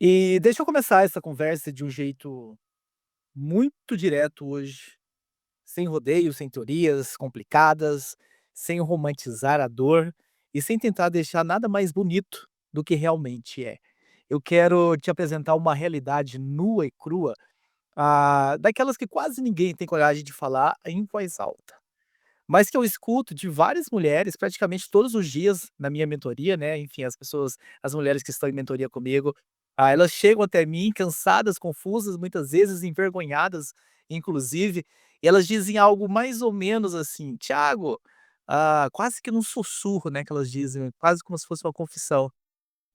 E deixa eu começar essa conversa de um jeito muito direto hoje, sem rodeios, sem teorias complicadas, sem romantizar a dor e sem tentar deixar nada mais bonito do que realmente é. Eu quero te apresentar uma realidade nua e crua, daquelas que quase ninguém tem coragem de falar em voz alta. Mas que eu escuto de várias mulheres praticamente todos os dias na minha mentoria, né, enfim, as mulheres que estão em mentoria comigo, elas chegam até mim cansadas, confusas, muitas vezes envergonhadas, inclusive, e elas dizem algo mais ou menos assim: "Tiago", quase que num sussurro, né, que elas dizem, quase como se fosse uma confissão.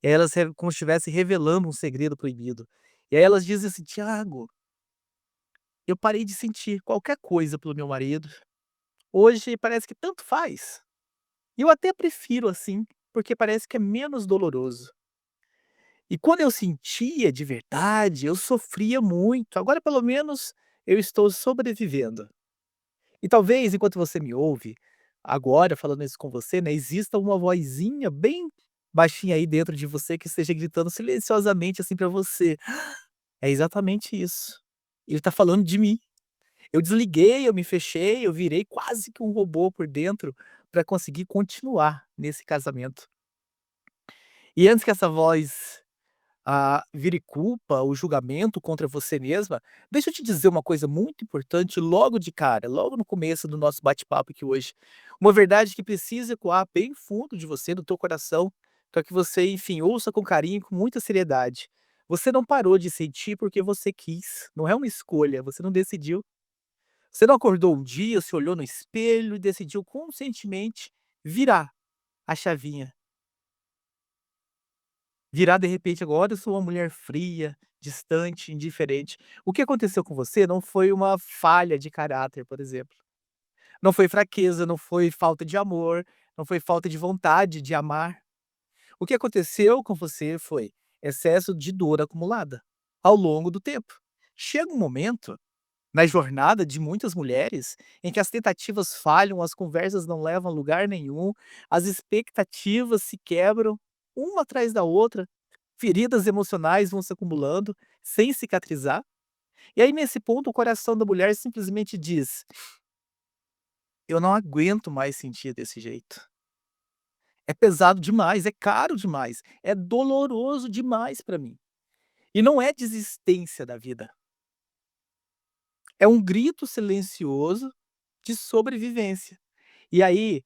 E aí elas como se estivessem revelando um segredo proibido. E aí elas dizem assim: "Tiago, eu parei de sentir qualquer coisa pelo meu marido. Hoje parece que tanto faz". E eu até prefiro assim, porque parece que é menos doloroso. E quando eu sentia de verdade, eu sofria muito, agora pelo menos eu estou sobrevivendo. E talvez enquanto você me ouve, agora falando isso com você, né, exista uma vozinha bem baixinha aí dentro de você que esteja gritando silenciosamente assim pra você: "É exatamente isso, ele tá falando de mim". Eu desliguei, eu me fechei, eu virei quase que um robô por dentro para conseguir continuar nesse casamento. E antes que essa voz, vire culpa ou julgamento contra você mesma, deixa eu te dizer uma coisa muito importante logo de cara, logo no começo do nosso bate-papo aqui hoje. Uma verdade que precisa ecoar bem fundo de você, do teu coração, para que você, enfim, ouça com carinho e com muita seriedade. Você não parou de sentir porque você quis, não é uma escolha, você não decidiu. Você não acordou um dia, se olhou no espelho e decidiu conscientemente virar a chavinha. Virar de repente agora eu sou uma mulher fria, distante, indiferente. O que aconteceu com você não foi uma falha de caráter, por exemplo. Não foi fraqueza, não foi falta de amor, não foi falta de vontade de amar. O que aconteceu com você foi excesso de dor acumulada ao longo do tempo. Chega um momento na jornada de muitas mulheres, em que as tentativas falham, as conversas não levam a lugar nenhum, as expectativas se quebram, uma atrás da outra, feridas emocionais vão se acumulando, sem cicatrizar, e aí nesse ponto o coração da mulher simplesmente diz: "Eu não aguento mais sentir desse jeito. É pesado demais, é caro demais, é doloroso demais para mim". E não é desistência da vida, é um grito silencioso de sobrevivência. E aí,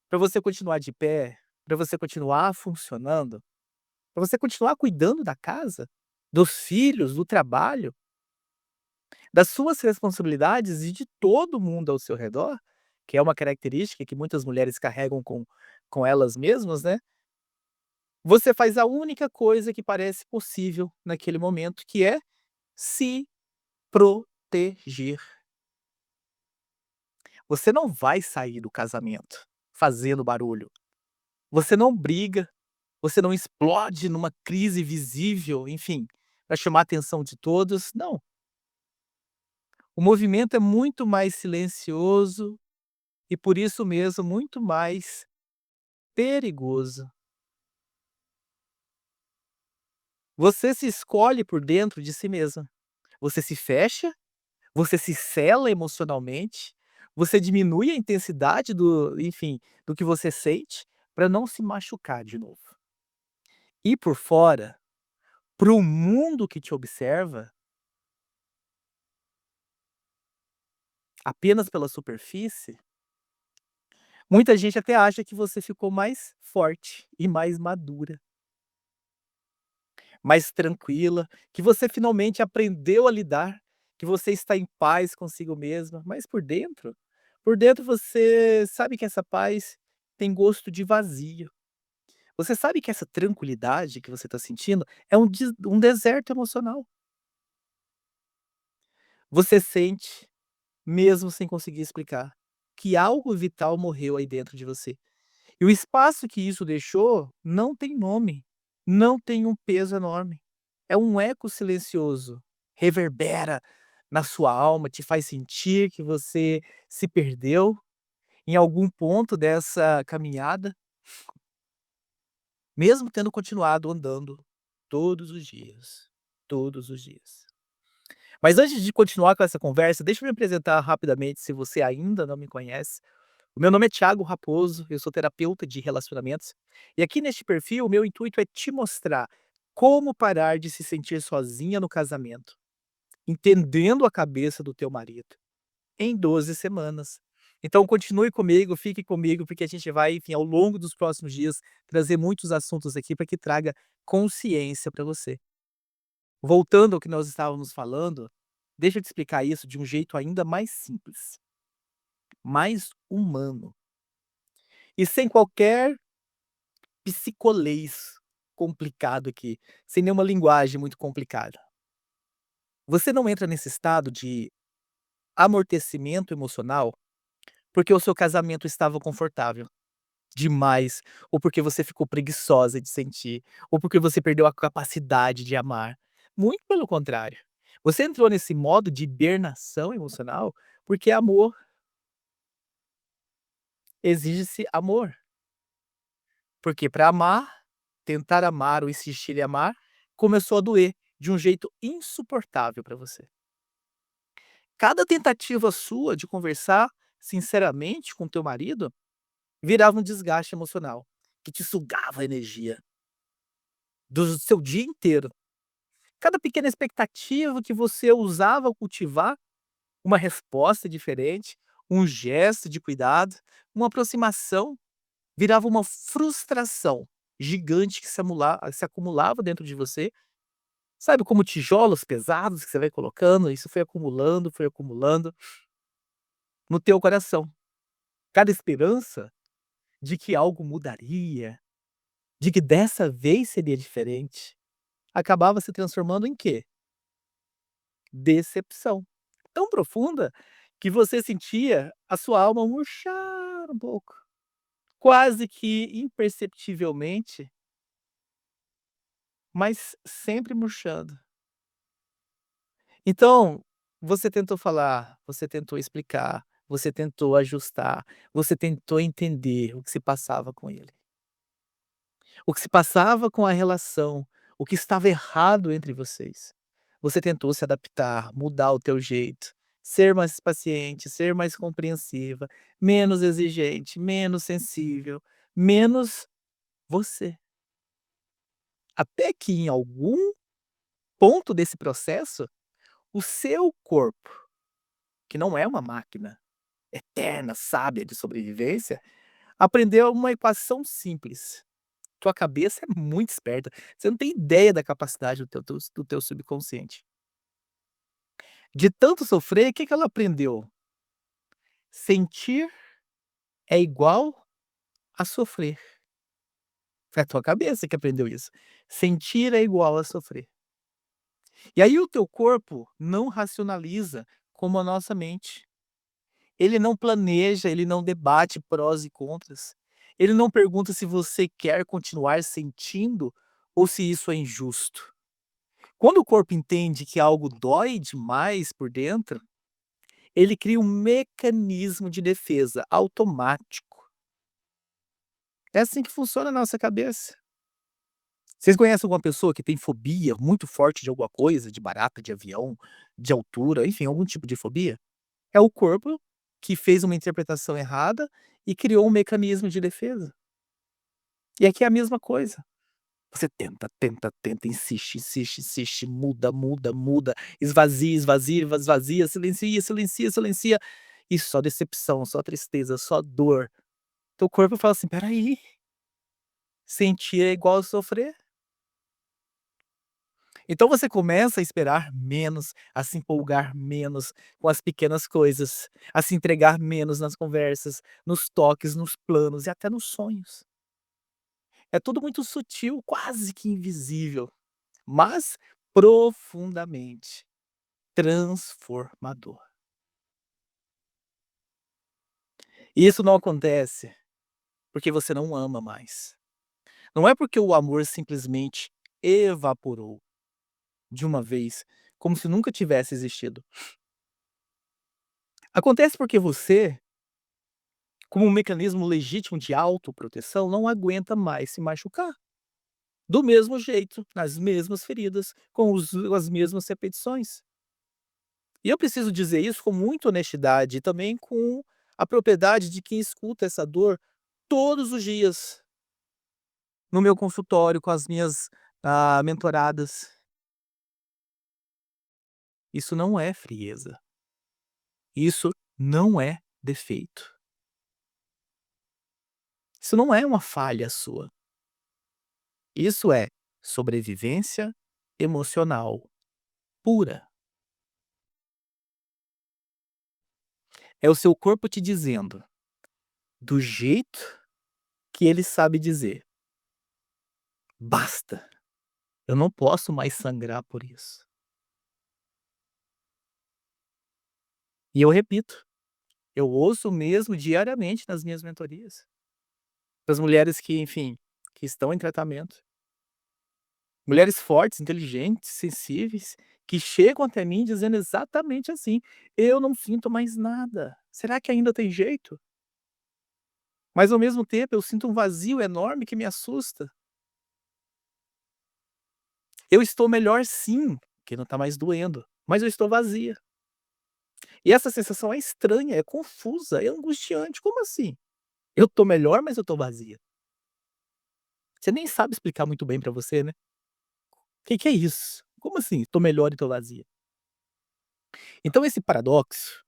para você continuar de pé, para você continuar funcionando, para você continuar cuidando da casa, dos filhos, do trabalho, das suas responsabilidades e de todo mundo ao seu redor, que é uma característica que muitas mulheres carregam com elas mesmas, né, você faz a única coisa que parece possível naquele momento, que é se proteger. Você não vai sair do casamento fazendo barulho, você não briga. Você não explode numa crise visível, enfim, para chamar a atenção de todos, não. O movimento é muito mais silencioso e, por isso mesmo, muito mais perigoso. Você se escolhe por dentro de si mesma. Você se fecha, você se cela emocionalmente, você diminui a intensidade do enfim, do que você sente, para não se machucar de novo. E por fora, para o mundo que te observa, apenas pela superfície, muita gente até acha que você ficou mais forte e mais madura, mais tranquila, que você finalmente aprendeu a lidar, que você está em paz consigo mesma, mas por dentro você sabe que essa paz tem gosto de vazio. Você sabe que essa tranquilidade que você está sentindo é um deserto emocional. Você sente, mesmo sem conseguir explicar, que algo vital morreu aí dentro de você. E o espaço que isso deixou não tem nome, não tem um peso enorme. É um eco silencioso, reverbera na sua alma, te faz sentir que você se perdeu em algum ponto dessa caminhada, mesmo tendo continuado andando. todos os dias, todos os dias. Mas antes de continuar com essa conversa, deixa eu me apresentar rapidamente, se você ainda não me conhece. O meu nome é Thiago Raposo, eu sou terapeuta de relacionamentos, e aqui neste perfil o meu intuito é te mostrar como parar de se sentir sozinha no casamento, entendendo a cabeça do teu marido, em 12 semanas. Então continue comigo, fique comigo, porque a gente vai, enfim, ao longo dos próximos dias, trazer muitos assuntos aqui para que traga consciência para você. Voltando ao que nós estávamos falando, deixa eu te explicar isso de um jeito ainda mais simples, mais humano e sem qualquer psicolês complicado aqui, sem nenhuma linguagem muito complicada. Você não entra nesse estado de amortecimento emocional porque o seu casamento estava confortável demais, ou porque você ficou preguiçosa de sentir, ou porque você perdeu a capacidade de amar. Muito pelo contrário. Você entrou nesse modo de hibernação emocional porque amor exige-se amor. Porque para amar, tentar amar ou insistir em amar, começou a doer de um jeito insuportável para você. Cada tentativa sua de conversar sinceramente com teu marido virava um desgaste emocional, que te sugava a energia do seu dia inteiro. Cada pequena expectativa que você usava ao cultivar uma resposta diferente, um gesto de cuidado, uma aproximação, virava uma frustração gigante que se acumulava dentro de você. Sabe, como tijolos pesados que você vai colocando, isso foi acumulando no teu coração. Cada esperança de que algo mudaria, de que dessa vez seria diferente, acabava se transformando em quê? Decepção. Tão profunda que você sentia a sua alma murchar um pouco, quase que imperceptivelmente, mas sempre murchando. Então, você tentou falar, você tentou explicar, você tentou ajustar, você tentou entender o que se passava com ele. O que se passava com a relação, o que estava errado entre vocês. Você tentou se adaptar, mudar o teu jeito, ser mais paciente, ser mais compreensiva, menos exigente, menos sensível, menos você. Até que em algum ponto desse processo, o seu corpo, que não é uma máquina eterna, sábia de sobrevivência, aprendeu uma equação simples. Tua cabeça é muito esperta, você não tem ideia da capacidade do teu subconsciente. De tanto sofrer, o que que ela aprendeu? Sentir é igual a sofrer. Foi a tua cabeça que aprendeu isso. Sentir é igual a sofrer. E aí o teu corpo não racionaliza como a nossa mente. Ele não planeja, ele não debate prós e contras. Ele não pergunta se você quer continuar sentindo ou se isso é injusto. Quando o corpo entende que algo dói demais por dentro, ele cria um mecanismo de defesa automático. É assim que funciona a nossa cabeça. Vocês conhecem alguma pessoa que tem fobia muito forte de alguma coisa, de barata, de avião, de altura, enfim, algum tipo de fobia? É o corpo que fez uma interpretação errada e criou um mecanismo de defesa. E aqui é a mesma coisa. Você tenta, tenta, tenta, insiste, insiste, insiste, muda, muda, muda, esvazia, esvazia, esvazia, silencia, silencia, silencia, e só decepção, só tristeza, só dor. Teu corpo fala assim: "Espera aí, sentir é igual a sofrer". Então você começa a esperar menos, a se empolgar menos com as pequenas coisas, a se entregar menos nas conversas, nos toques, nos planos e até nos sonhos. É tudo muito sutil, quase que invisível, mas profundamente transformador. E isso não acontece porque você não ama mais. Não é porque o amor simplesmente evaporou de uma vez, como se nunca tivesse existido. Acontece porque você, como um mecanismo legítimo de autoproteção, não aguenta mais se machucar. do mesmo jeito, nas mesmas feridas, com as mesmas repetições. E eu preciso dizer isso com muita honestidade e também com a propriedade de quem escuta essa dor todos os dias no meu consultório com as minhas, mentoradas. Isso não é frieza, isso não é defeito, isso não é uma falha sua, isso é sobrevivência emocional pura. É o seu corpo te dizendo, do jeito que ele sabe dizer: "Basta, eu não posso mais sangrar por isso". E eu repito, eu ouço mesmo diariamente nas minhas mentorias, das mulheres que, enfim, que estão em tratamento, mulheres fortes, inteligentes, sensíveis, que chegam até mim dizendo exatamente assim: "Eu não sinto mais nada, será que ainda tem jeito?". Mas ao mesmo tempo eu sinto um vazio enorme que me assusta. Eu estou melhor sim, porque não tá mais doendo, mas eu estou vazia. E essa sensação é estranha, é confusa, é angustiante, como assim? Eu tô melhor, mas eu tô vazia. Você nem sabe explicar muito bem pra você, né. Que é isso? Como assim, tô melhor e tô vazia? Então esse paradoxo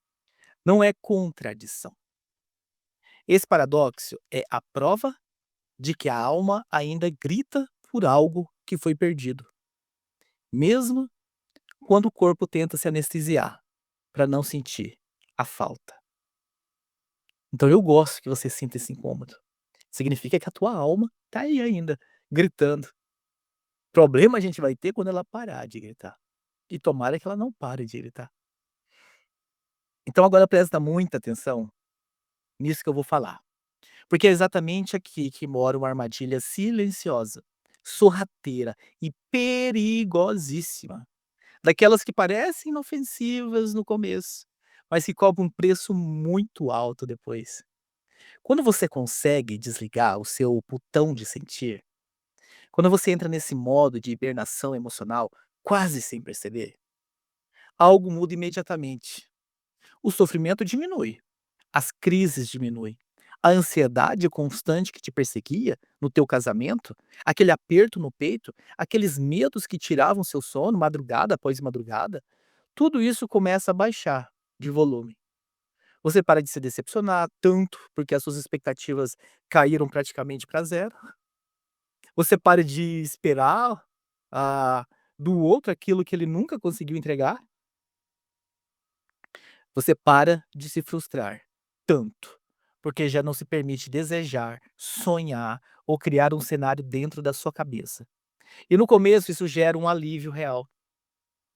não é contradição. Esse paradoxo é a prova de que a alma ainda grita por algo que foi perdido, mesmo quando o corpo tenta se anestesiar para não sentir a falta. Então eu gosto que você sinta esse incômodo. Significa que a tua alma tá aí ainda, gritando. Problema a gente vai ter quando ela parar de gritar. E tomara que ela não pare de gritar. Então agora presta muita atenção nisso que eu vou falar. Porque é exatamente aqui que mora uma armadilha silenciosa, sorrateira e perigosíssima. Daquelas que parecem inofensivas no começo, mas que cobram um preço muito alto depois. Quando você consegue desligar o seu botão de sentir, quando você entra nesse modo de hibernação emocional, quase sem perceber, algo muda imediatamente. O sofrimento diminui, as crises diminuem, a ansiedade constante que te perseguia no teu casamento, aquele aperto no peito, aqueles medos que tiravam seu sono madrugada após madrugada, tudo isso começa a baixar de volume. Você para de se decepcionar tanto, porque as suas expectativas caíram praticamente para zero. Você para de esperar, ah, do outro aquilo que ele nunca conseguiu entregar. Você para de se frustrar tanto, porque já não se permite desejar, sonhar ou criar um cenário dentro da sua cabeça. E no começo isso gera um alívio real,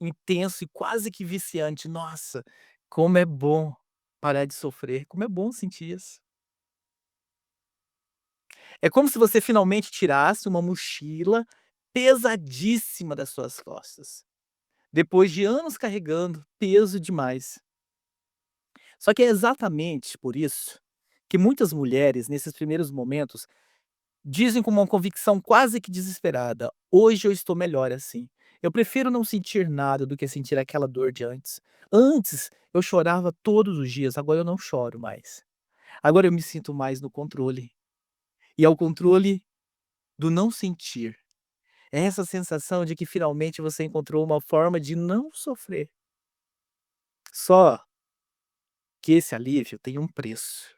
intenso e quase que viciante. Nossa, como é bom parar de sofrer, como é bom sentir isso. É como se você finalmente tirasse uma mochila pesadíssima das suas costas, depois de anos carregando peso demais. Só que é exatamente por isso que muitas mulheres, nesses primeiros momentos, dizem com uma convicção quase que desesperada: "Hoje eu estou melhor assim. Eu prefiro não sentir nada do que sentir aquela dor de antes. Antes eu chorava todos os dias, agora eu não choro mais. Agora eu me sinto mais no controle". E é o controle do não sentir. É essa sensação de que finalmente você encontrou uma forma de não sofrer. Só que esse alívio tem um preço.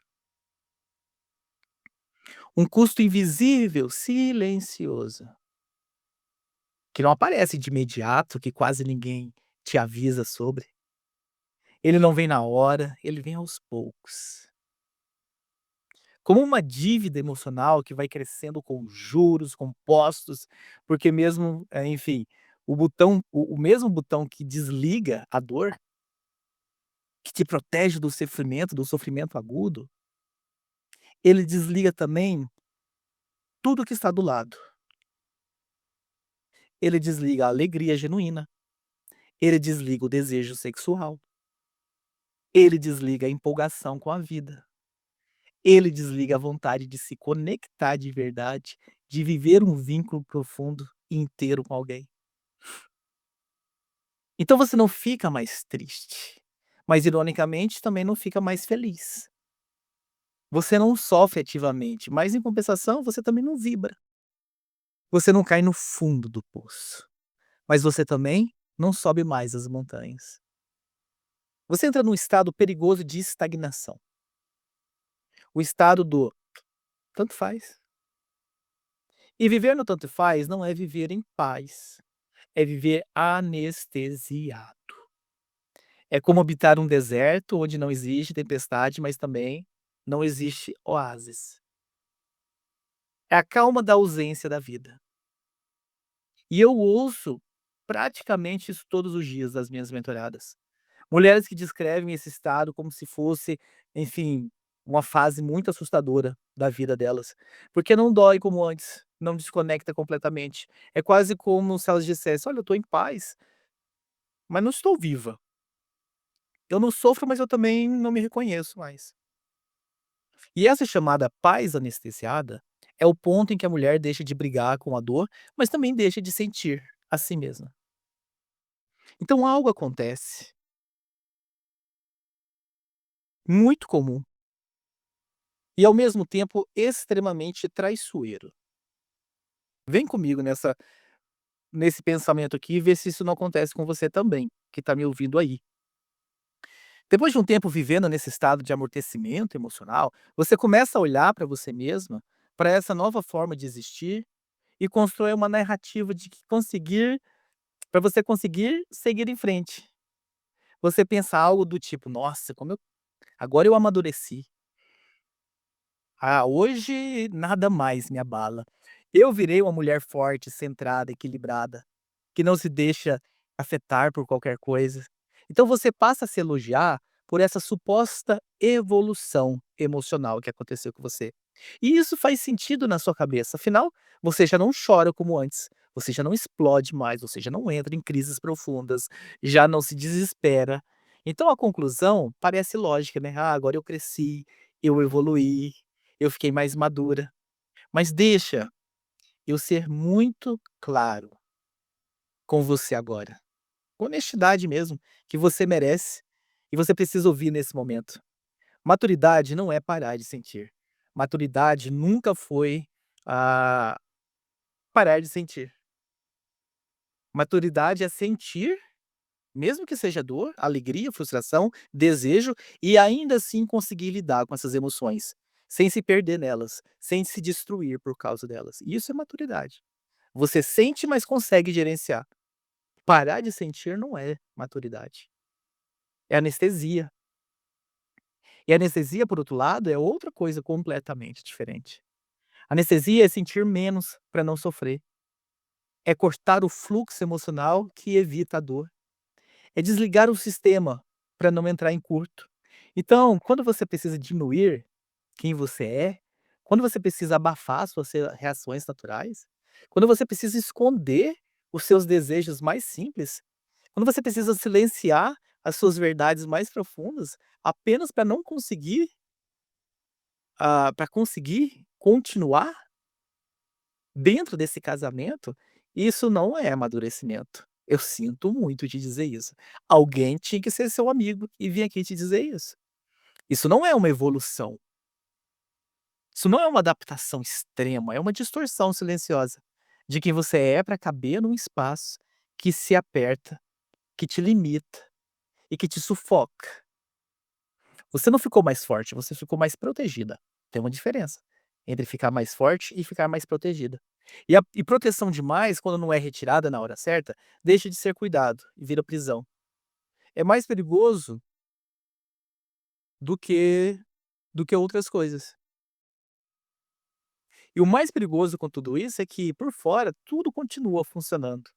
Um custo invisível, silencioso, que não aparece de imediato, que quase ninguém te avisa sobre. Ele não vem na hora, ele vem aos poucos. Como uma dívida emocional que vai crescendo com juros compostos, porque mesmo, enfim, o mesmo botão que desliga a dor, que te protege do sofrimento agudo, ele desliga também tudo que está do lado. Ele desliga a alegria genuína, ele desliga o desejo sexual, ele desliga a empolgação com a vida, ele desliga a vontade de se conectar de verdade de viver um vínculo profundo e inteiro com alguém. Então você não fica mais triste, mas ironicamente também não fica mais feliz. Você não sofre ativamente, mas em compensação você também não vibra. Você não cai no fundo do poço, mas você também não sobe mais as montanhas. Você entra num estado perigoso de estagnação, o estado do tanto faz. E viver no tanto faz não é viver em paz, é viver anestesiado. É como habitar um deserto onde não existe tempestade, mas também não existe oásis. É a calma da ausência da vida. E eu ouço praticamente isso todos os dias das minhas mentoradas. Mulheres que descrevem esse estado como se fosse, enfim, uma fase muito assustadora da vida delas, porque não dói como antes, não desconecta completamente. É quase como se elas dissessem: "Olha, eu estou em paz, mas não estou viva. Eu não sofro, mas eu também não me reconheço mais". E essa chamada paz anestesiada é o ponto em que a mulher deixa de brigar com a dor, mas também deixa de sentir a si mesma. Então algo acontece, muito comum, e ao mesmo tempo extremamente traiçoeiro. Vem comigo nesse pensamento aqui e vê se isso não acontece com você também, que está me ouvindo aí. Depois de um tempo vivendo nesse estado de amortecimento emocional, você começa a olhar para você mesma, para essa nova forma de existir e constrói uma narrativa de que conseguir para você conseguir seguir em frente. Você pensa algo do tipo: "Nossa, como eu agora eu amadureci. Ah, hoje nada mais me abala. Eu virei uma mulher forte, centrada, equilibrada, que não se deixa afetar por qualquer coisa". Então você passa a se elogiar por essa suposta evolução emocional que aconteceu com você. E isso faz sentido na sua cabeça, afinal, você já não chora como antes, você já não explode mais, você já não entra em crises profundas, já não se desespera. Então a conclusão parece lógica, né? Ah, agora eu cresci, eu evoluí, eu fiquei mais madura. Mas deixa eu ser muito claro com você agora. Com honestidade mesmo, que você merece e você precisa ouvir nesse momento. Maturidade não é parar de sentir. Maturidade nunca foi, ah, parar de sentir. Maturidade é sentir, mesmo que seja dor, alegria, frustração, desejo, e ainda assim conseguir lidar com essas emoções, sem se perder nelas, sem se destruir por causa delas. Isso é maturidade. Você sente, mas consegue gerenciar. Parar de sentir não é maturidade, é anestesia. E anestesia, por outro lado, é outra coisa completamente diferente. Anestesia é sentir menos para não sofrer, é cortar o fluxo emocional que evita a dor, é desligar o sistema para não entrar em curto. Então, quando você precisa diminuir quem você é, quando você precisa abafar suas reações naturais, quando você precisa esconder os seus desejos mais simples, quando você precisa silenciar as suas verdades mais profundas, apenas para não conseguir, para conseguir continuar dentro desse casamento, isso não é amadurecimento. Eu sinto muito te dizer isso. Alguém tinha que ser seu amigo e vir aqui te dizer isso. Isso não é uma evolução. Isso não é uma adaptação extrema, é uma distorção silenciosa de quem você é para caber num espaço que se aperta, que te limita e que te sufoca. Você não ficou mais forte, você ficou mais protegida. Tem uma diferença entre ficar mais forte e ficar mais protegida. E proteção demais, quando não é retirada na hora certa, deixa de ser cuidado e vira prisão. É mais perigoso do que outras coisas. E o mais perigoso com tudo isso é que por fora tudo continua funcionando.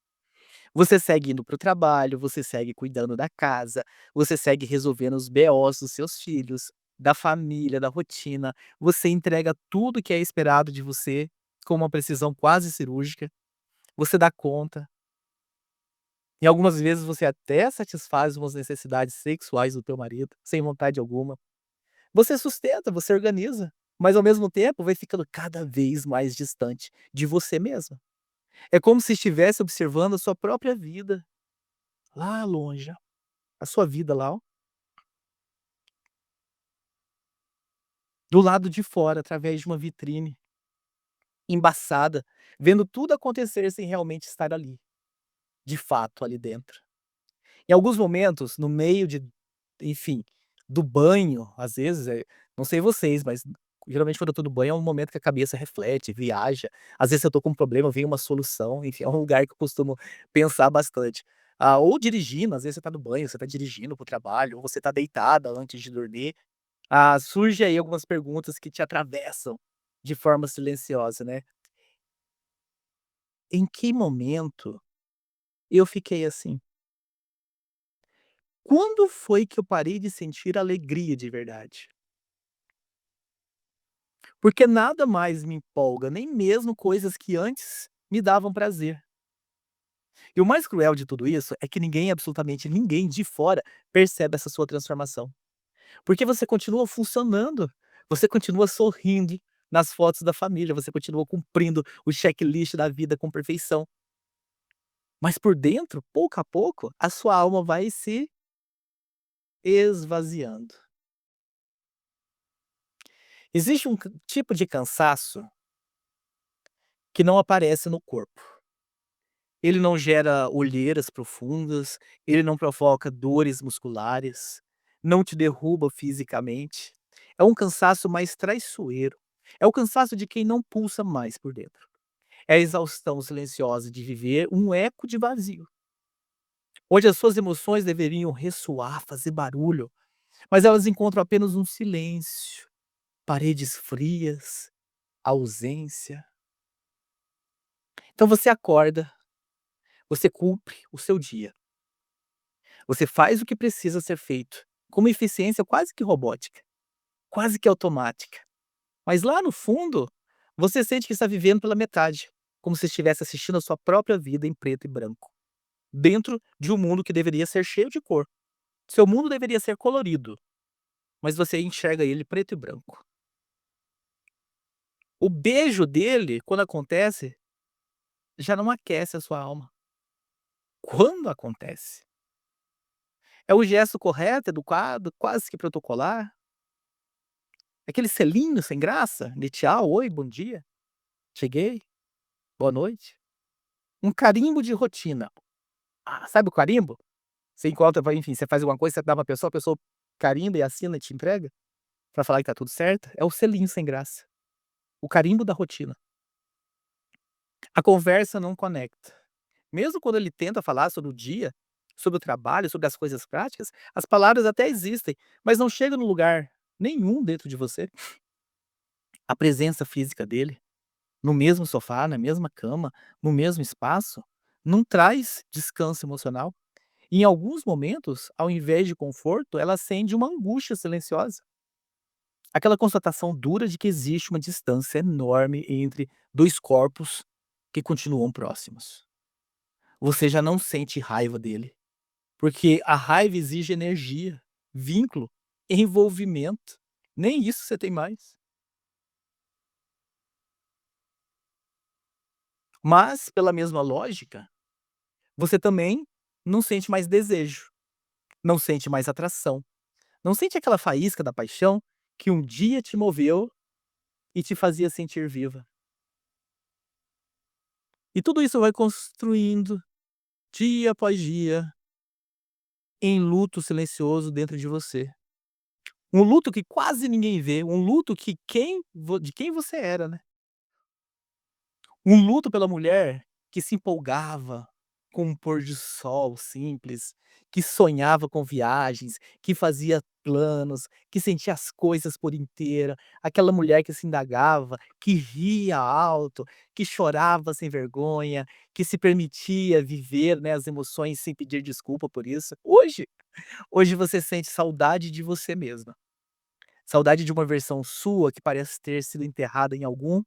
Você segue indo para o trabalho, você segue cuidando da casa, você segue resolvendo os BOs dos seus filhos, da família, da rotina. Você entrega tudo que é esperado de você com uma precisão quase cirúrgica. Você dá conta. E algumas vezes você até satisfaz umas necessidades sexuais do teu marido, sem vontade alguma. Você sustenta, você organiza, mas ao mesmo tempo vai ficando cada vez mais distante de você mesma. É como se estivesse observando a sua própria vida lá longe, a sua vida lá, ó, do lado de fora, através de uma vitrine embaçada, vendo tudo acontecer sem realmente estar ali, de fato, ali dentro. Em alguns momentos, no meio de enfim, do banho, às vezes, não sei vocês, mas geralmente quando eu tô no banho é um momento que a cabeça reflete, viaja. Às vezes eu tô com um problema, vem uma solução, enfim, é um lugar que eu costumo pensar bastante. Ou dirigindo, às vezes você tá no banho, você tá dirigindo para o trabalho, ou você tá deitada antes de dormir. Surge aí algumas perguntas que te atravessam de forma silenciosa, né. Em que momento eu fiquei assim? Quando foi que eu parei de sentir alegria de verdade? Porque nada mais me empolga, nem mesmo coisas que antes me davam prazer. E o mais cruel de tudo isso é que ninguém, absolutamente ninguém de fora, percebe essa sua transformação. Porque você continua funcionando, você continua sorrindo nas fotos da família, você continua cumprindo o checklist da vida com perfeição. Mas por dentro, pouco a pouco, a sua alma vai se esvaziando. Existe um tipo de cansaço que não aparece no corpo. Ele não gera olheiras profundas, ele não provoca dores musculares, não te derruba fisicamente. É um cansaço mais traiçoeiro. É o cansaço de quem não pulsa mais por dentro. É a exaustão silenciosa de viver um eco de vazio, onde as suas emoções deveriam ressoar, fazer barulho, mas elas encontram apenas um silêncio, paredes frias, ausência. Então você acorda, você cumpre o seu dia. Você faz o que precisa ser feito, com uma eficiência quase que robótica, quase que automática. Mas lá no fundo, você sente que está vivendo pela metade, como se estivesse assistindo a sua própria vida em preto e branco, dentro de um mundo que deveria ser cheio de cor. Seu mundo deveria ser colorido, mas você enxerga ele preto e branco. O beijo dele, quando acontece, já não aquece a sua alma. Quando acontece, é o gesto correto, educado, quase que protocolar, aquele selinho sem graça de tchau, oi, bom dia. Cheguei, boa noite. Um carimbo de rotina. Sabe o carimbo? Você encontra, enfim, você faz alguma coisa, você dá pra pessoa, a pessoa carimba e assina e te entrega, pra falar que tá tudo certo. É o selinho sem graça, o carimbo da rotina. A conversa não conecta. Mesmo quando ele tenta falar sobre o dia, sobre o trabalho, sobre as coisas práticas, as palavras até existem, mas não chegam no lugar nenhum dentro de você. A presença física dele, no mesmo sofá, na mesma cama, no mesmo espaço, não traz descanso emocional. Em alguns momentos, ao invés de conforto, ela acende uma angústia silenciosa. Aquela constatação dura de que existe uma distância enorme entre dois corpos que continuam próximos. Você já não sente raiva dele, porque a raiva exige energia, vínculo, envolvimento. Nem isso você tem mais. Mas, pela mesma lógica, você também não sente mais desejo, não sente mais atração, não sente aquela faísca da paixão que um dia te moveu e te fazia sentir viva. E tudo isso vai construindo, dia após dia, em luto silencioso dentro de você. Um luto que quase ninguém vê, um luto que de quem você era, né. Um luto pela mulher que se empolgava com um pôr de sol simples, que sonhava com viagens, que fazia planos, que sentia as coisas por inteira, aquela mulher que se indagava, que ria alto, que chorava sem vergonha, que se permitia viver, né, as emoções sem pedir desculpa por isso. Hoje você sente saudade de você mesma, saudade de uma versão sua que parece ter sido enterrada em algum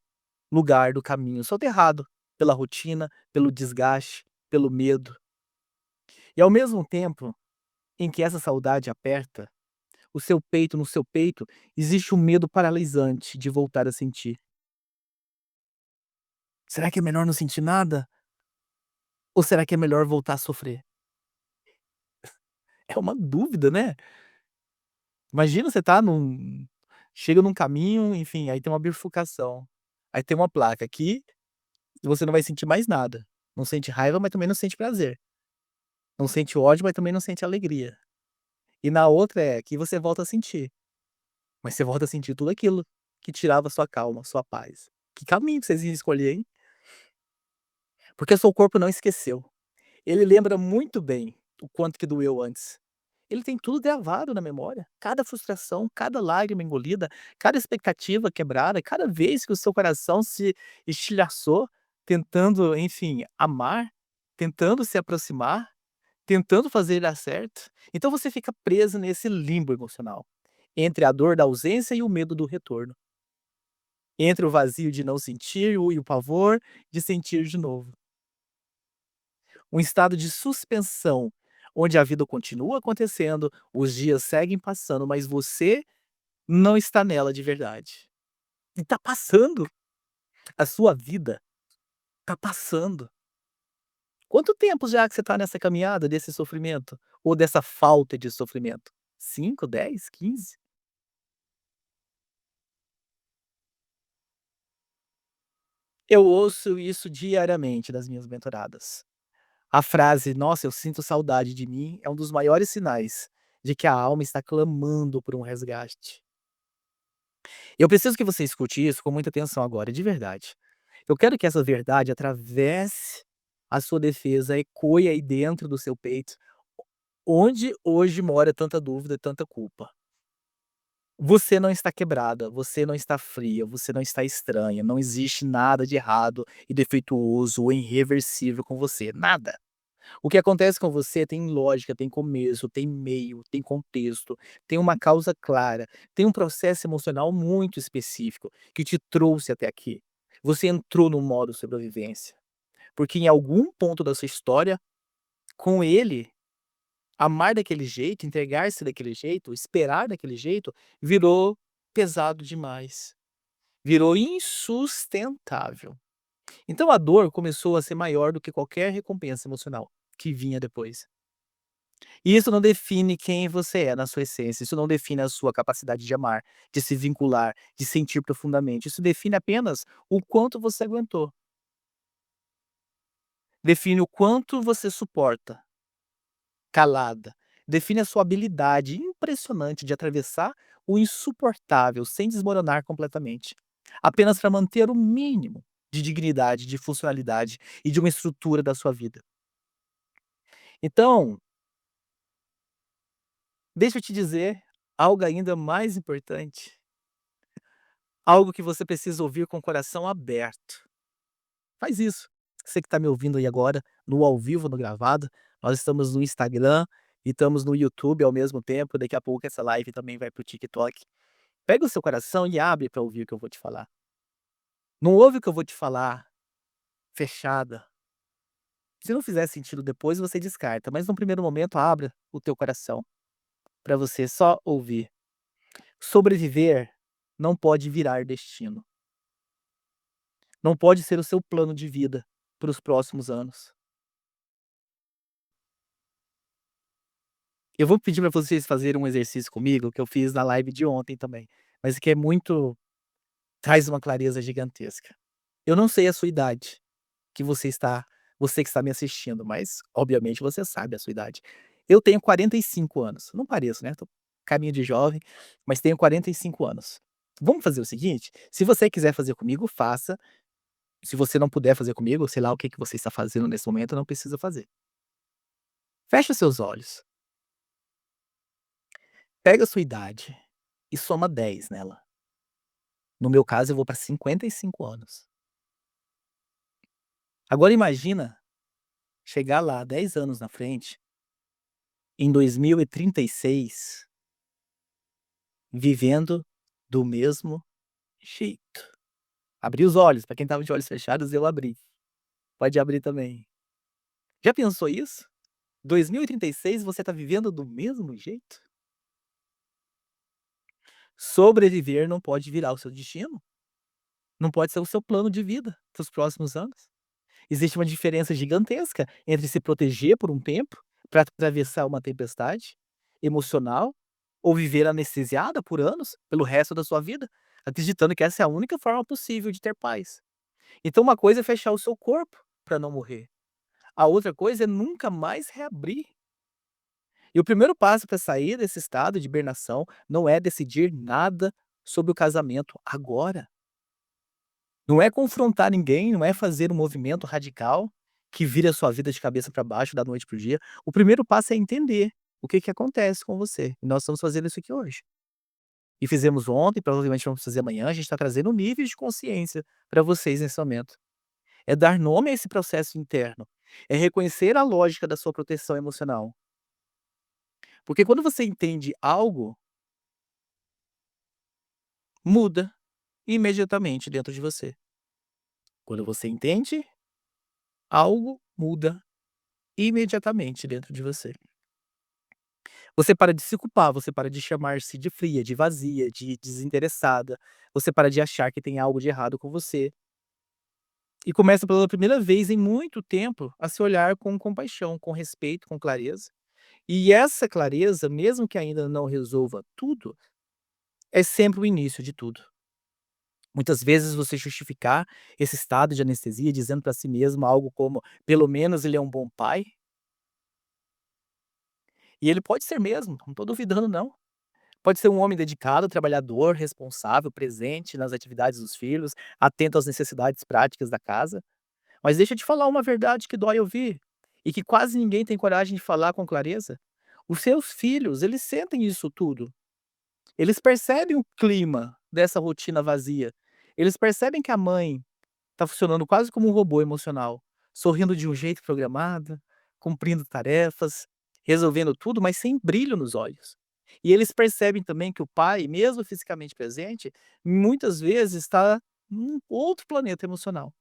lugar do caminho, soterrado pela rotina, pelo desgaste, pelo medo. E ao mesmo tempo em que essa saudade aperta, o seu peito, no seu peito, existe um medo paralisante de voltar a sentir. Será que é melhor não sentir nada? Ou será que é melhor voltar a sofrer? É uma dúvida, né. Imagina você tá chega num caminho, enfim, aí tem uma bifurcação, aí tem uma placa aqui e você não vai sentir mais nada. Não sente raiva, mas também não sente prazer. Não sente ódio, mas também não sente alegria. E na outra é que você volta a sentir, mas você volta a sentir tudo aquilo que tirava sua calma, sua paz. Que caminho que vocês iam escolher, hein? Porque seu corpo não esqueceu. Ele lembra muito bem o quanto que doeu antes. Ele tem tudo gravado na memória. Cada frustração, cada lágrima engolida, cada expectativa quebrada, cada vez que o seu coração se estilhaçou tentando, enfim, amar, tentando se aproximar, tentando fazer dar certo. Então você fica preso nesse limbo emocional, entre a dor da ausência e o medo do retorno, entre o vazio de não sentir e o pavor de sentir de novo. Um estado de suspensão, onde a vida continua acontecendo, os dias seguem passando, mas você não está nela de verdade. E tá passando, a sua vida tá passando. Quanto tempo já que você tá nessa caminhada desse sofrimento? Ou dessa falta de sofrimento? 5, 10, 15? Eu ouço isso diariamente das minhas mentoradas. A frase: "Nossa, eu sinto saudade de mim", é um dos maiores sinais de que a alma está clamando por um resgate. Eu preciso que você escute isso com muita atenção agora, de verdade. Eu quero que essa verdade atravesse a sua defesa, ecoe aí dentro do seu peito, onde hoje mora tanta dúvida, tanta culpa. Você não está quebrada, você não está fria, você não está estranha, não existe nada de errado e defeituoso ou irreversível com você, nada. O que acontece com você tem lógica, tem começo, tem meio, tem contexto, tem uma causa clara, tem um processo emocional muito específico que te trouxe até aqui. Você entrou no modo sobrevivência, porque em algum ponto da sua história, com ele, amar daquele jeito, entregar-se daquele jeito, esperar daquele jeito, virou pesado demais, virou insustentável. Então a dor começou a ser maior do que qualquer recompensa emocional que vinha depois. E isso não define quem você é na sua essência, isso não define a sua capacidade de amar, de se vincular, de sentir profundamente, isso define apenas o quanto você aguentou, define o quanto você suporta, calada, define a sua habilidade impressionante de atravessar o insuportável sem desmoronar completamente, apenas para manter o mínimo de dignidade, de funcionalidade e de uma estrutura da sua vida. Então, deixa eu te dizer algo ainda mais importante. Algo que você precisa ouvir com o coração aberto. Faz isso. Você que está me ouvindo aí agora, no ao vivo, no gravado, nós estamos no Instagram e estamos no YouTube ao mesmo tempo. Daqui a pouco essa live também vai para o TikTok. Pega o seu coração e abre para ouvir o que eu vou te falar. Não ouve o que eu vou te falar fechada. Se não fizer sentido depois, você descarta. Mas no primeiro momento, abra o teu coração para você só ouvir. Sobreviver não pode virar destino. Não pode ser o seu plano de vida para os próximos anos. Eu vou pedir para vocês fazerem um exercício comigo, que eu fiz na live de ontem também, mas que é muito traz uma clareza gigantesca. Eu não sei a sua idade, que você que está me assistindo, mas obviamente você sabe a sua idade. Eu tenho 45 anos, não pareço, né, tô caminho de jovem, mas tenho 45 anos. Vamos fazer o seguinte, se você quiser fazer comigo, faça, se você não puder fazer comigo, sei lá o que que você está fazendo nesse momento, não precisa fazer. Fecha os seus olhos, pega a sua idade e soma 10 nela. No meu caso, eu vou para 55 anos. Agora imagina chegar lá 10 anos na frente, em 2036, vivendo do mesmo jeito. Abri os olhos, para quem estava de olhos fechados, eu abri. Pode abrir também. Já pensou isso? 2036 você está vivendo do mesmo jeito? Sobreviver não pode virar o seu destino, não pode ser o seu plano de vida para os próximos anos. Existe uma diferença gigantesca entre se proteger por um tempo, para atravessar uma tempestade emocional, ou viver anestesiada por anos, pelo resto da sua vida, acreditando que essa é a única forma possível de ter paz. Então uma coisa é fechar o seu corpo para não morrer, a outra coisa é nunca mais reabrir. E o primeiro passo para sair desse estado de hibernação não é decidir nada sobre o casamento agora. Não é confrontar ninguém, não é fazer um movimento radical que vira a sua vida de cabeça para baixo da noite para o dia. O primeiro passo é entender o que que acontece com você. E nós estamos fazendo isso aqui hoje. E fizemos ontem, provavelmente vamos fazer amanhã, a gente está trazendo níveis de consciência para vocês nesse momento. É dar nome a esse processo interno. É reconhecer a lógica da sua proteção emocional. Porque quando você entende algo, muda imediatamente dentro de você. Quando você entende, algo muda imediatamente dentro de você. Você para de se culpar, você para de chamar-se de fria, de vazia, de desinteressada, você para de achar que tem algo de errado com você, e começa pela primeira vez em muito tempo a se olhar com compaixão, com respeito, com clareza. E essa clareza, mesmo que ainda não resolva tudo, é sempre o início de tudo. Muitas vezes você justificar esse estado de anestesia dizendo para si mesmo algo como: "Pelo menos ele é um bom pai", e ele pode ser mesmo, não estou duvidando não. Pode ser um homem dedicado, trabalhador, responsável, presente nas atividades dos filhos, atento às necessidades práticas da casa. Mas deixa eu te falar uma verdade que dói ouvir, e que quase ninguém tem coragem de falar com clareza. Os seus filhos, eles sentem isso tudo. Eles percebem o clima dessa rotina vazia. Eles percebem que a mãe está funcionando quase como um robô emocional, sorrindo de um jeito programado, cumprindo tarefas, resolvendo tudo, mas sem brilho nos olhos. E eles percebem também que o pai, mesmo fisicamente presente, muitas vezes está num outro planeta emocional.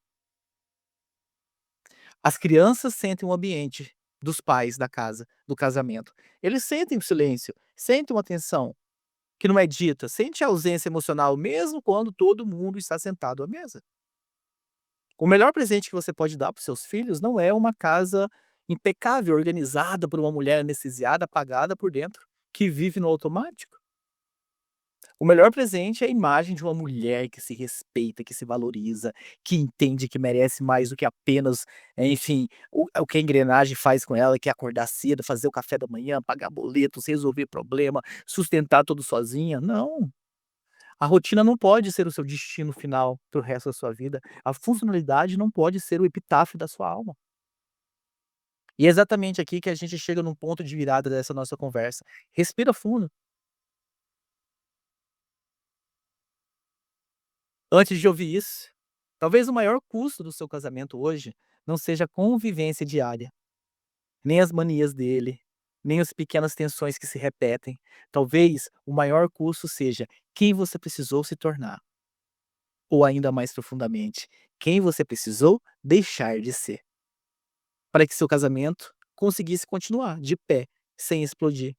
As crianças sentem o ambiente dos pais da casa, do casamento. Eles sentem o silêncio, sentem uma tensão que não é dita, sente a ausência emocional mesmo quando todo mundo está sentado à mesa. O melhor presente que você pode dar para os seus filhos não é uma casa impecável, organizada por uma mulher anestesiada, apagada por dentro, que vive no automático. O melhor presente é a imagem de uma mulher que se respeita, que se valoriza, que entende que merece mais do que apenas, enfim, o que a engrenagem faz com ela, que é acordar cedo, fazer o café da manhã, pagar boletos, resolver problema, sustentar tudo sozinha. Não. A rotina não pode ser o seu destino final para o resto da sua vida. A funcionalidade não pode ser o epitáfio da sua alma. E é exatamente aqui que a gente chega num ponto de virada dessa nossa conversa. Respira fundo. Antes de ouvir isso, talvez o maior custo do seu casamento hoje não seja a convivência diária, nem as manias dele, nem as pequenas tensões que se repetem. Talvez o maior custo seja quem você precisou se tornar, ou ainda mais profundamente, quem você precisou deixar de ser, para que seu casamento conseguisse continuar de pé, sem explodir.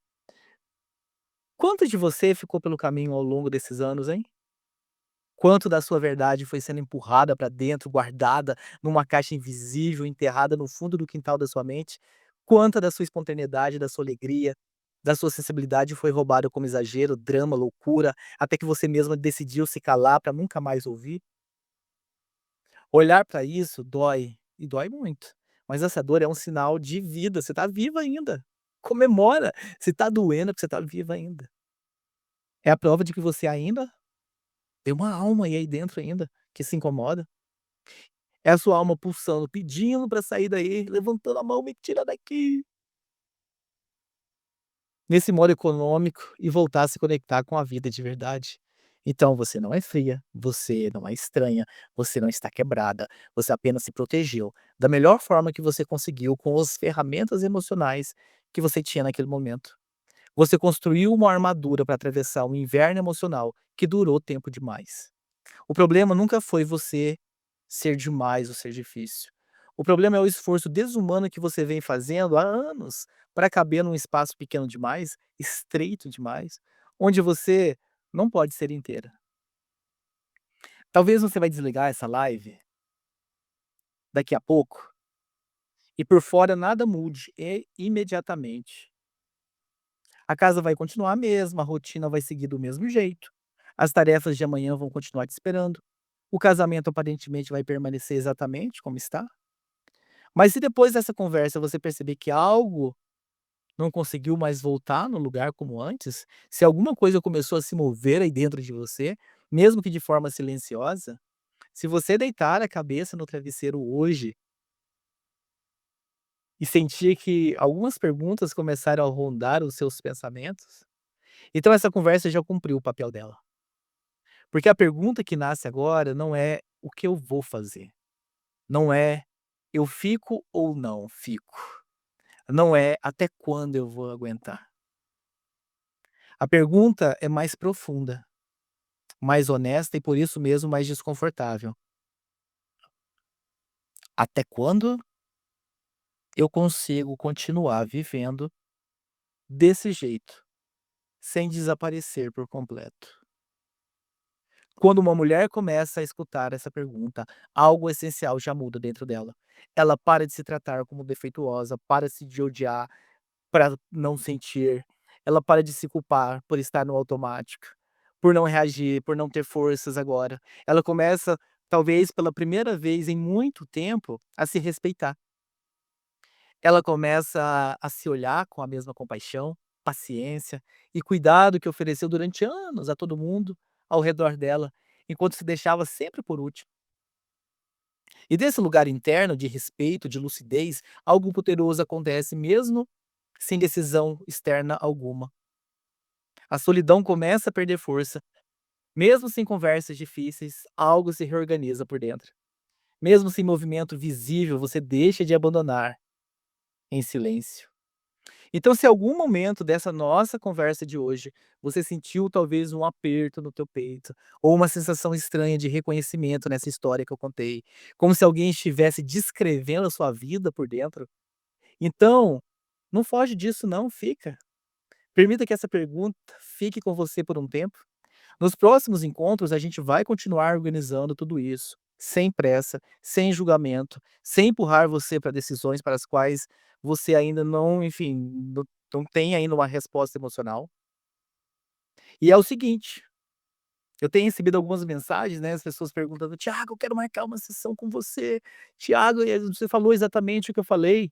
Quanto de você ficou pelo caminho ao longo desses anos, hein? Quanto da sua verdade foi sendo empurrada para dentro, guardada numa caixa invisível, enterrada no fundo do quintal da sua mente? Quanta da sua espontaneidade, da sua alegria, da sua sensibilidade foi roubada como exagero, drama, loucura, até que você mesma decidiu se calar para nunca mais ouvir? Olhar para isso dói, e dói muito. Mas essa dor é um sinal de vida, você está viva ainda. Comemora, se está doendo é porque você está viva ainda. É a prova de que você ainda tem uma alma aí dentro ainda, que se incomoda. É a sua alma pulsando, pedindo para sair daí, levantando a mão: "Me tira daqui", nesse modo econômico e voltar a se conectar com a vida de verdade. Então você não é fria, você não é estranha, você não está quebrada, você apenas se protegeu da melhor forma que você conseguiu com as ferramentas emocionais que você tinha naquele momento. Você construiu uma armadura para atravessar um inverno emocional que durou tempo demais. O problema nunca foi você ser demais ou ser difícil. O problema é o esforço desumano que você vem fazendo há anos para caber num espaço pequeno demais, estreito demais, onde você não pode ser inteira. Talvez você vai desligar essa live daqui a pouco e por fora nada mude imediatamente. A casa vai continuar a mesma, a rotina vai seguir do mesmo jeito, as tarefas de amanhã vão continuar te esperando, o casamento aparentemente vai permanecer exatamente como está. Mas se depois dessa conversa você perceber que algo não conseguiu mais voltar no lugar como antes, se alguma coisa começou a se mover aí dentro de você, mesmo que de forma silenciosa, se você deitar a cabeça no travesseiro hoje e sentir que algumas perguntas começaram a rondar os seus pensamentos, então essa conversa já cumpriu o papel dela. Porque a pergunta que nasce agora não é o que eu vou fazer, não é eu fico ou não fico, não é até quando eu vou aguentar. A pergunta é mais profunda, mais honesta e por isso mesmo mais desconfortável. Até quando eu consigo continuar vivendo desse jeito, sem desaparecer por completo? Quando uma mulher começa a escutar essa pergunta, algo essencial já muda dentro dela. Ela para de se tratar como defeituosa, para se de odiar, para não sentir, ela para de se culpar por estar no automático, por não reagir, por não ter forças agora. Ela começa, talvez pela primeira vez em muito tempo, a se respeitar. Ela começa a se olhar com a mesma compaixão, paciência e cuidado que ofereceu durante anos a todo mundo ao redor dela, enquanto se deixava sempre por último. E desse lugar interno de respeito, de lucidez, algo poderoso acontece mesmo sem decisão externa alguma. A solidão começa a perder força, mesmo sem conversas difíceis, algo se reorganiza por dentro. Mesmo sem movimento visível, você deixa de abandonar em silêncio. Então, se algum momento dessa nossa conversa de hoje, você sentiu talvez um aperto no teu peito, ou uma sensação estranha de reconhecimento nessa história que eu contei, como se alguém estivesse descrevendo a sua vida por dentro, então, não foge disso não, fica. Permita que essa pergunta fique com você por um tempo. Nos próximos encontros, a gente vai continuar organizando tudo isso, sem pressa, sem julgamento, sem empurrar você para decisões para as quais você ainda não, enfim, não tem ainda uma resposta emocional. E é o seguinte, eu tenho recebido algumas mensagens, né, as pessoas perguntando: "Tiago, eu quero marcar uma sessão com você. Tiago, você falou exatamente o que eu falei".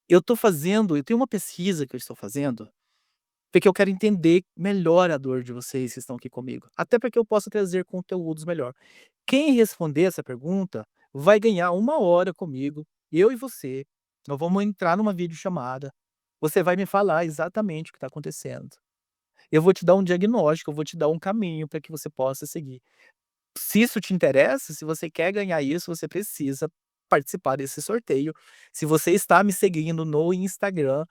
Eu tenho uma pesquisa que eu estou fazendo, porque eu quero entender melhor a dor de vocês que estão aqui comigo, até para que eu possa trazer conteúdos melhor. Quem responder essa pergunta vai ganhar 1 hora comigo, eu e você. Nós vamos entrar numa videochamada. Você vai me falar exatamente o que está acontecendo. Eu vou te dar um diagnóstico, eu vou te dar um caminho para que você possa seguir. Se isso te interessa, se você quer ganhar isso, você precisa participar desse sorteio. Se você está me seguindo no Instagram,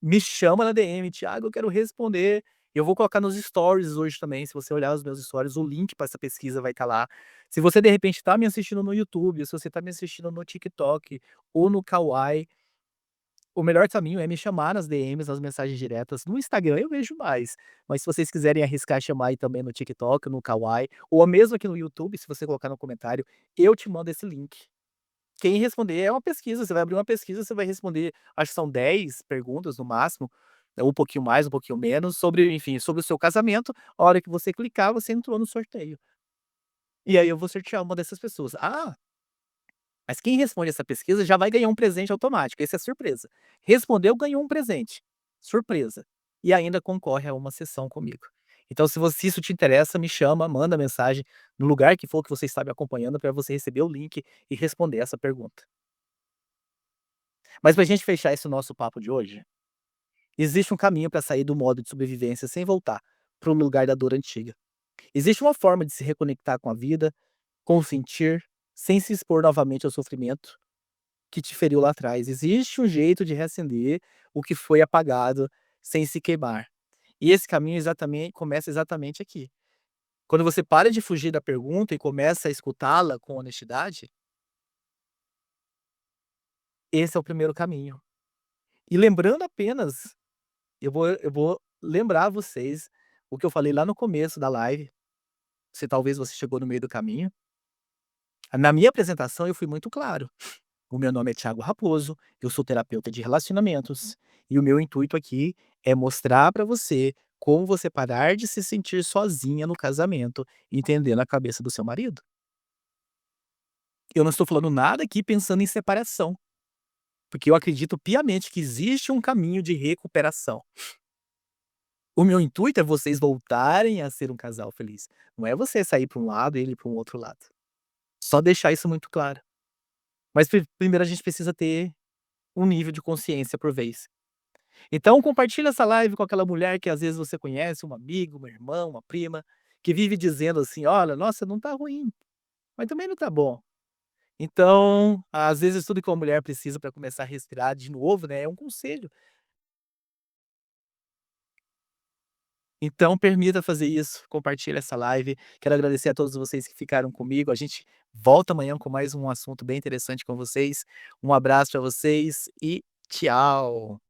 me chama na DM: "Thiago, eu quero responder". Eu vou colocar nos stories hoje também, se você olhar os meus stories, o link para essa pesquisa vai estar lá. Se você de repente está me assistindo no YouTube, se você está me assistindo no TikTok ou no Kawaii, o melhor caminho é me chamar nas DMs, nas mensagens diretas. No Instagram eu vejo mais, mas se vocês quiserem arriscar chamar aí também no TikTok, no Kawaii, ou mesmo aqui no YouTube, se você colocar no comentário, eu te mando esse link. Quem responder é uma pesquisa, você vai abrir uma pesquisa, você vai responder, acho que são 10 perguntas no máximo, ou um pouquinho mais, um pouquinho menos, sobre, enfim, sobre o seu casamento. A hora que você clicar, você entrou no sorteio. E aí eu vou sortear uma dessas pessoas. Ah, mas quem responde essa pesquisa já vai ganhar um presente automático, esse é surpresa. Respondeu, ganhou um presente, surpresa. E ainda concorre a uma sessão comigo. Então se isso te interessa, me chama, manda mensagem no lugar que for que você está me acompanhando para você receber o link e responder essa pergunta. Mas pra gente fechar esse nosso papo de hoje, existe um caminho para sair do modo de sobrevivência sem voltar para o lugar da dor antiga. Existe uma forma de se reconectar com a vida, com o sentir, sem se expor novamente ao sofrimento que te feriu lá atrás. Existe um jeito de reacender o que foi apagado sem se queimar. E esse caminho começa exatamente aqui. Quando você para de fugir da pergunta e começa a escutá-la com honestidade, esse é o primeiro caminho. E lembrando apenas, eu vou lembrar vocês o que eu falei lá no começo da live, se talvez você chegou no meio do caminho. Na minha apresentação eu fui muito claro. O meu nome é Thiago Raposo, eu sou terapeuta de relacionamentos, e o meu intuito aqui é mostrar para você como você parar de se sentir sozinha no casamento, entendendo a cabeça do seu marido. Eu não estou falando nada aqui pensando em separação, porque eu acredito piamente que existe um caminho de recuperação. O meu intuito é vocês voltarem a ser um casal feliz, não é você sair para um lado e ele para um outro lado. Só deixar isso muito claro. Mas primeiro a gente precisa ter um nível de consciência por vez. Então compartilha essa live com aquela mulher que às vezes você conhece, um amigo, uma irmã, uma prima, que vive dizendo assim: "Olha, nossa, não tá ruim, mas também não tá bom". Então, às vezes tudo que uma mulher precisa para começar a respirar de novo, né, é um conselho. Então permita fazer isso, compartilha essa live. Quero agradecer a todos vocês que ficaram comigo. A gente volta amanhã com mais um assunto bem interessante com vocês. Um abraço para vocês e tchau.